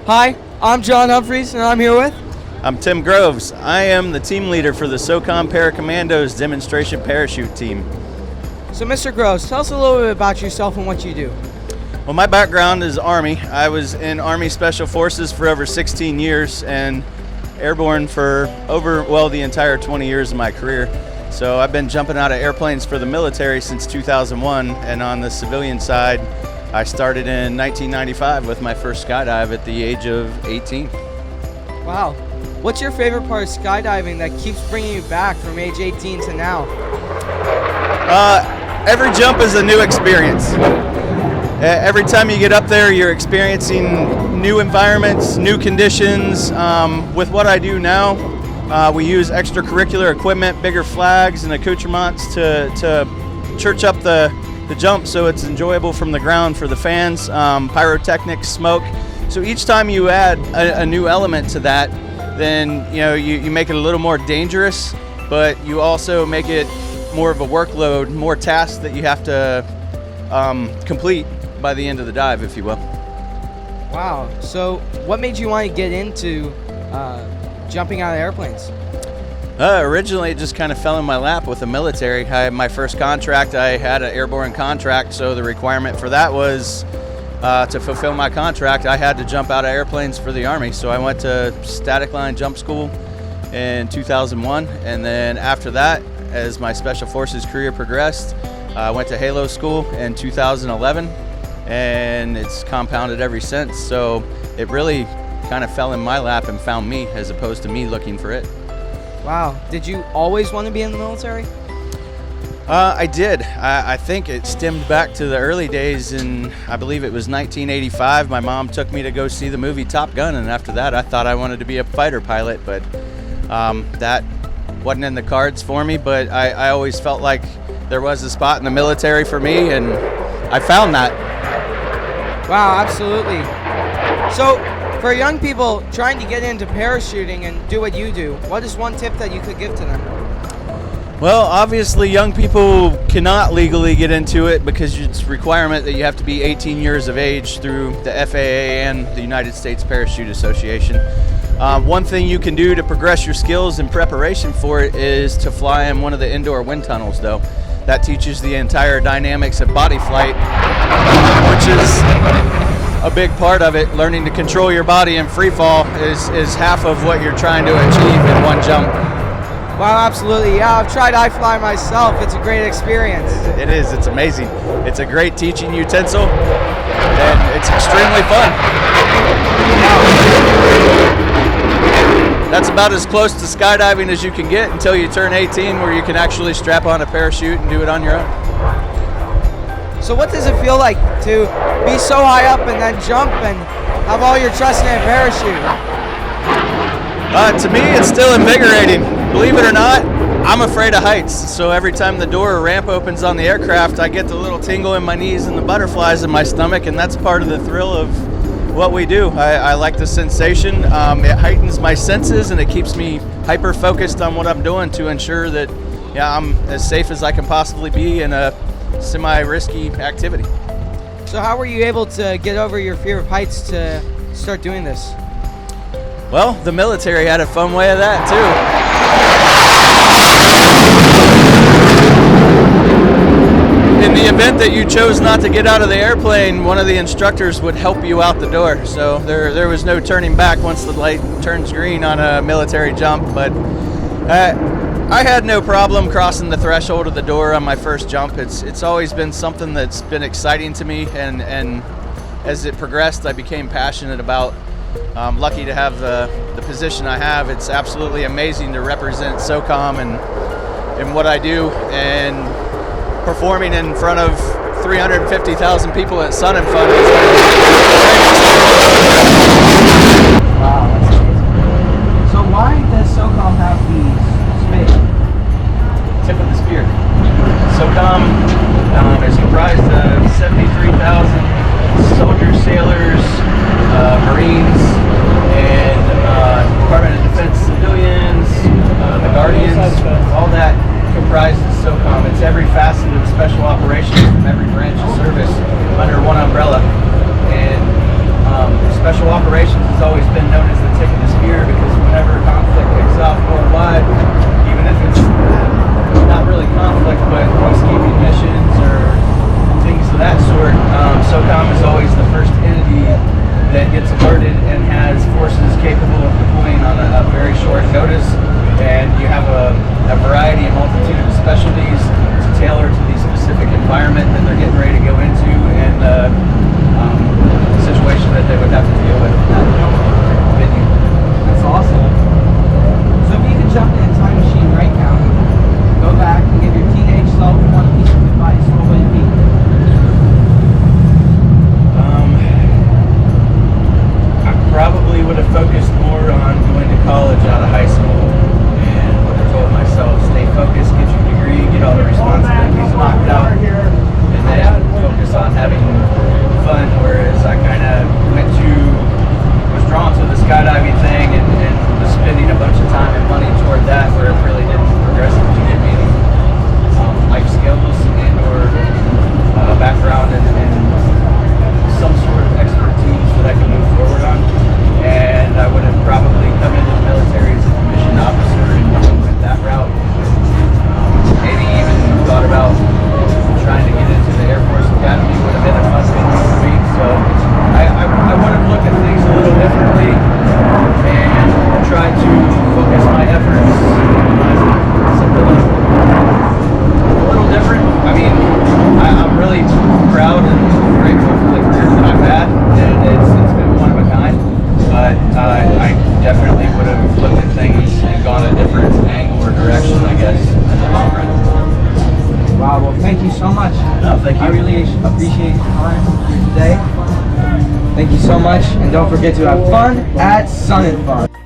Hi, I'm John Humphreys, and I'm here with... I'm Tim Groves. I am the team leader for the SOCOM Commando's demonstration parachute team. So, Mr. Groves, tell us a little bit about yourself and what you do. Well, my background is Army. I was in Army Special Forces for over 16 years and airborne for the entire 20 years of my career. So I've been jumping out of airplanes for the military since 2001, and on the civilian side, I started in 1995 with my first skydive at the age of 18. Wow. What's your favorite part of skydiving that keeps bringing you back from age 18 to now? Every jump is a new experience. Every time you get up there, you're experiencing new environments, new conditions. With what I do now, we use extracurricular equipment, bigger flags and accoutrements to church up the jump so it's enjoyable from the ground for the fans, pyrotechnics, smoke. So each time you add a new element to that, then you make it a little more dangerous, but you also make it more of a workload, more tasks that you have to complete by the end of the dive, if you will. Wow. So what made you want to get into jumping out of airplanes? Originally, it just kind of fell in my lap with the military. My first contract, I had an airborne contract, so the requirement for that was to fulfill my contract, I had to jump out of airplanes for the Army. So I went to static line jump school in 2001, and then after that, as my Special Forces career progressed, I went to Halo School in 2011, and it's compounded ever since. So it really kind of fell in my lap and found me as opposed to me looking for it. Wow. Did you always want to be in the military? I did. I think it stemmed back to the early days in, I believe it was 1985. My mom took me to go see the movie Top Gun, and after that I thought I wanted to be a fighter pilot, but that wasn't in the cards for me. But I always felt like there was a spot in the military for me, and I found that. Wow, absolutely. So, for young people trying to get into parachuting and do what you do, what is one tip that you could give to them? Well, obviously young people cannot legally get into it because it's a requirement that you have to be 18 years of age through the FAA and the United States Parachute Association. One thing you can do to progress your skills in preparation for it is to fly in one of the indoor wind tunnels, though. That teaches the entire dynamics of body flight, which is a big part of it. Learning to control your body in free fall is half of what you're trying to achieve in one jump. Wow, absolutely. Yeah, I've tried iFly myself. It's a great experience. It is. It's amazing. It's a great teaching utensil, and it's extremely fun. That's about as close to skydiving as you can get until you turn 18, where you can actually strap on a parachute and do it on your own. So what does it feel like to be so high up and then jump and have all your trust in a parachute? To me, it's still invigorating. Believe it or not, I'm afraid of heights. So every time the door or ramp opens on the aircraft, I get the little tingle in my knees and the butterflies in my stomach, and that's part of the thrill of what we do. I like the sensation. It heightens my senses, and it keeps me hyper-focused on what I'm doing to ensure that I'm as safe as I can possibly be in a semi-risky activity. So how were you able to get over your fear of heights to start doing this? Well, the military had a fun way of that too. In the event that you chose not to get out of the airplane, one of the instructors would help you out the door. So there was no turning back once the light turns green on a military jump. But I had no problem crossing the threshold of the door on my first jump. It's always been something that's been exciting to me, and as it progressed, I became passionate about. I'm lucky to have the position I have. It's absolutely amazing to represent SOCOM and what I do, and performing in front of 350,000 people at Sun and Fun. Wow, that's amazing. So why does SOCOM have these space? Tip of the spear. SOCOM is comprised of 73,000 soldiers, sailors, Marines, and Department of Defense civilians, the Guardians, all that comprises SOCOM. It's every facet of special operations from every branch of service under one umbrella. that gets alerted and has forces capable of deploying on a very short notice. And you have a variety and multitude of specialties to tailor to the specific environment that they're getting ready to go into, and the situation that they would have to deal with in that venue. That's awesome. So if you could jump in a time machine right now, go back and give your teenage self one piece of advice, what would it be? I probably would have focused more on going to college out of high school, and would have told myself, stay focused, get your degree, get all the responsibilities knocked out, and then focus on having fun. Whereas I kind of was drawn to the skydiving thing and was spending a bunch of time and money toward that, where it really didn't progressively give me any life skills and or background and some sort of expertise that I can move forward on. And I would have probably come into the military as a commissioned officer and went that route. Maybe even thought about trying to get into the Air Force Academy. Would have been a fun thing for me. So I would have looked at things a little differently and tried to focus my efforts on something a little different. I mean, I'm really proud and grateful for the career that I've had, and it's been one of a kind. But I definitely would have looked at things and gone a different angle or direction, I guess, in the long run. Wow, well thank you so much. No, thank you. I really appreciate your time here today. Thank you so much, and don't forget to have fun at Sun and Fun.